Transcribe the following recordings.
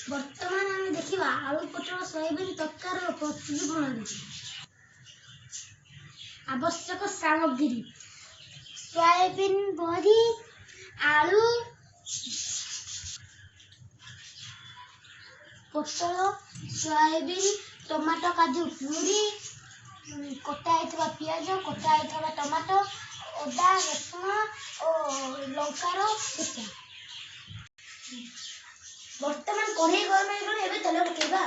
ବର୍ତ୍ତମାନ ଆମେ ଦେଖିବା ଆଳୁ ପୋଟଳ ସୋୟାବିନ ତରକାରୀର ପ୍ରସ୍ତୁତି ପ୍ରଣାଳୀ। ଆବଶ୍ୟକ ସାମଗ୍ରୀ: ସୋୟାବିନ ବଡ଼ି, ଆଳୁ, ପୋଟଳ, ସୋୟାବିନ, ଟମାଟୋ, କାଜୁ ପ୍ୟୁରି, କଟା ହେଇଥିବା ପିଆଜ, କଟା ହେଇଥିବା ଟମାଟୋ, ଅଦା, ରସୁଣ ଓ ଲଙ୍କାର ଛେଚା। ବର୍ତ୍ତମାନ କଢ଼େଇ ଗରମ ହେଇଗଲେ ଏବେ ତେଲ ପକେଇବା।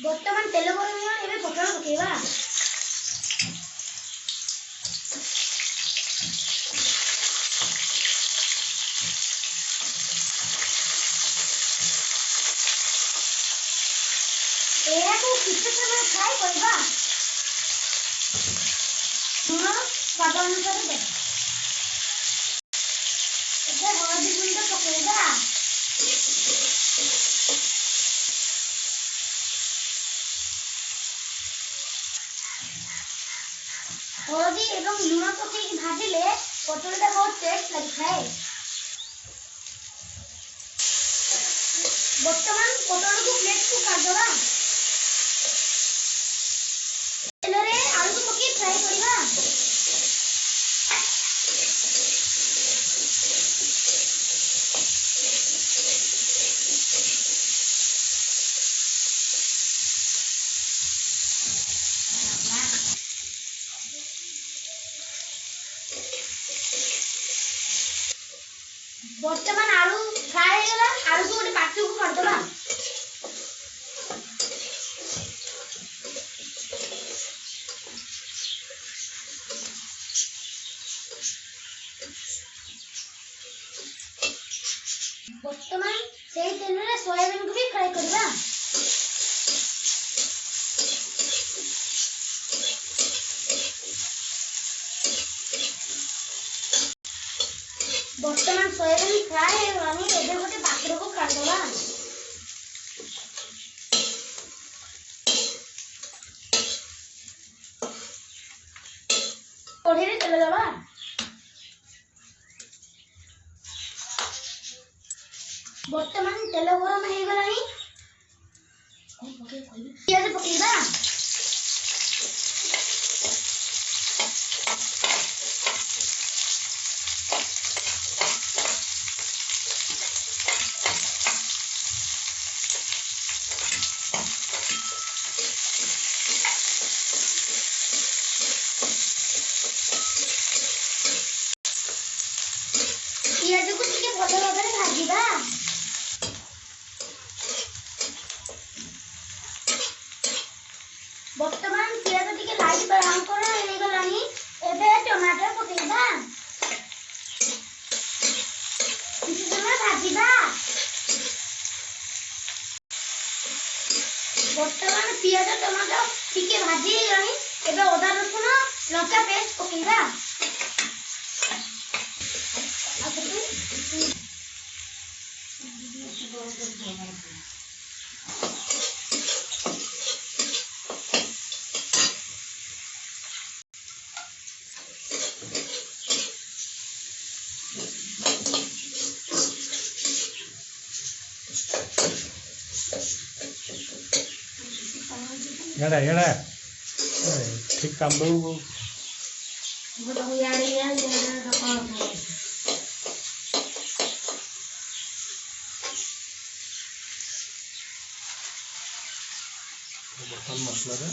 ବର୍ତ୍ତମାନ ତେଲ ଗରମ ହେଇଗଲେ ଏବେ ପୋଟଳ ପକେଇବା। ଏହାକୁ କିଛି ସମୟ ଫ୍ରାଏ କରିବା। ଲୁଣ ସ୍ୱାଦ ଅନୁସାରେ ଦେବା। ଏବେ ହଳଦୀ ଗୁଣ୍ଡ ପକେଇବା। ହଳଦୀ ଏବଂ ଲୁଣ ପକେଇକି ଭାଜିଲେ ପୋଟଳଟା ବହୁତ ଟେଷ୍ଟ ଲାଗିଥାଏ। ବର୍ତ୍ତମାନ ପୋଟଳକୁ ପ୍ଲେଟକୁ କାଢିଦେବା। ତେଲରେ ଆଳୁକୁ ପକେଇ ଫ୍ରାଏ କରିବା। ବର୍ତ୍ତମାନ ଆଳୁ ଫ୍ରାଏ ହେଇଗଲା। ଆଳୁକୁ ଗୋଟେ ପାତ୍ରକୁ କାଢିଦେବା। ବର୍ତ୍ତମାନ ସେଇ ତେଲରେ ସୋୟାବିନକୁ ବି ଫ୍ରାଏ କରିବା। ବର୍ତ୍ତମାନ ସୋୟାବିନ ଫ୍ରାଏ ହେଇଗଲାଣି। ଏବେ ଗୋଟେ ପାତ୍ରକୁ କାଢିଦେବା। କଢ଼େଇରେ ତେଲ ଦେବା। ବର୍ତ୍ତମାନ ତେଲ ଗରମ ହେଇଗଲାଣି। ପିଆଜ ପକେଇବା। ପିଆଜକୁ ଟିକେ ଭଲ ଭାବରେ ଭାଜିବା। ବର୍ତ୍ତମାନ ପିଆଜ ଟିକେ ଲାଇଟ୍ ବ୍ରାଉନ୍ କଲର୍ ହେଇଗଲାଣି। ଏବେ ଟମାଟୋ ପକେଇବା। କିଛି ସମୟ ଭାଜିବା। ବର୍ତ୍ତମାନ ପିଆଜ ଟମାଟୋ ଟିକେ ଭାଜି ହେଇଗଲାଣି। ଏବେ ଅଦା ରସୁଣ ଲଙ୍କା ପେଷ୍ଟ ପକେଇବା। ଏଡ଼ା ଠିକ କାମ ଦଉ ବର୍ତ୍ତମାନ ମସଲାରେ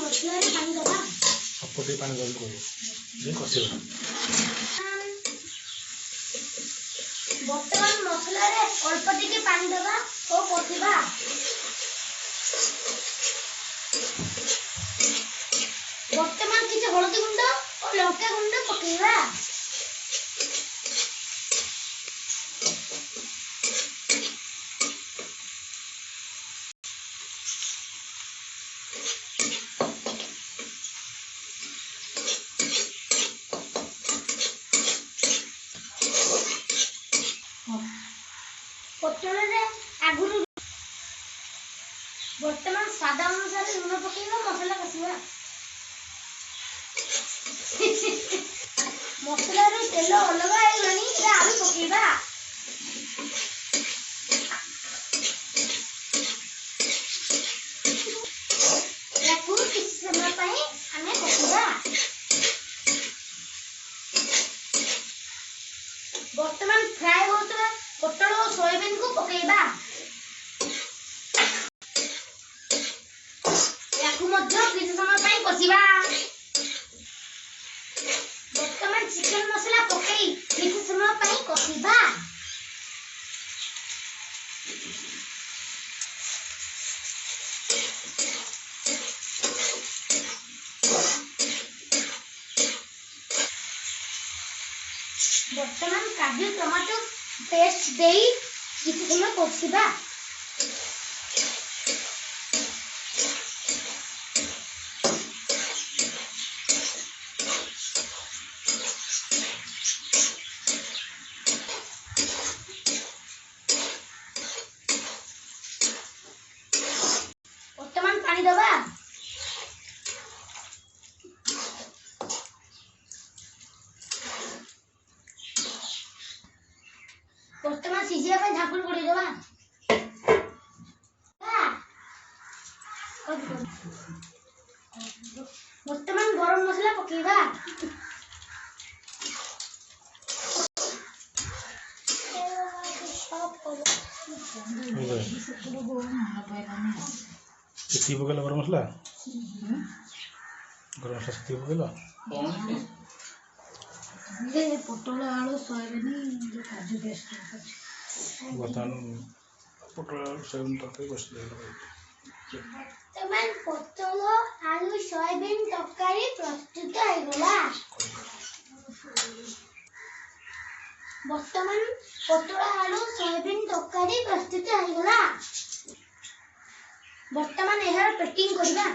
ମସଲାରେ ପାଣି ଦେବା। ଅଳ୍ପ ପାଣି ଗରମ କରି କଷିବା। ବର୍ତ୍ତମାନ ମସଲାରେ ଅଳ୍ପ ଟିକେ ପାଣି ଦେବା ଓ କଷିବା। ବର୍ତ୍ତମାନ କିଛି ହଳଦୀ ଗୁଣ୍ଡ ଓ ଲଙ୍କା ଗୁଣ୍ଡ ପକେଇବା। ପୋଟଳରେ ଆଗରୁ ବର୍ତ୍ତମାନ ସ୍ୱାଦ ଅନୁସାରେ ଲୁଣ ପକେଇବା ମସଲା କଷିବା। ମସଲାରୁ ତେଲ ଅଲଗା ହେଇଗଲାଣି ଏବେ ଆଳୁ ପକେଇବା। ୟାକୁ କିଛି ସମୟ ପାଇଁ ଆମେ କଷିବା। ବର୍ତ୍ତମାନ ଫ୍ରାଏ ହେଉଥିବା ପୋଟଳ ଓ ସୋୟାବିନକୁ ପକେଇବା। ୟାକୁ ମଧ୍ୟ କିଛି ସମୟ ପାଇଁ କଷିବା। ବର୍ତ୍ତମାନ ଚିକେନ ମସଲା ପକେଇ କିଛି ସମୟ ପାଇଁ କଷିବା। ବର୍ତ୍ତମାନ କାଜୁ ଟମାଟୋ ପେଷ୍ଟ ଦେଇ କିଛି ସମୟ କଷିବା। ବର୍ତ୍ତମାନ ପାଣି ଦେବା। ବର୍ତ୍ତମାନ ସିଝିବା ପାଇଁ ଢାଙ୍କୁଣି ଘୋଡ଼େଇଦେବା। ବର୍ତ୍ତମାନ ଗରମ ମସଲା ପକେଇବା। ସେତିକି ପକେଇଲା ଗରମ ମସଲା ସେତିକି ପକେଇଲ। ପୋଟଳ ଆଳୁ ସୋୟାବିନ କାଜୁ ପେଷ୍ଟ ବର୍ତ୍ତମାନ ପୋଟଳ ଆଳୁ ସୋୟାବିନ ତରକାରୀ ବସିଲା। ବର୍ତ୍ତମାନ ପୋଟଳ ଆଳୁ ସୋୟାବିନ ତରକାରୀ ପ୍ରସ୍ତୁତ ହେଇଗଲା। ବର୍ତ୍ତମାନ ପୋଟଳ ଆଳୁ ସୋୟାବିନ ତରକାରୀ ପ୍ରସ୍ତୁତ ହେଇଗଲା। ବର୍ତ୍ତମାନ ଏହାର ପ୍ୟାକିଂ କରିବା।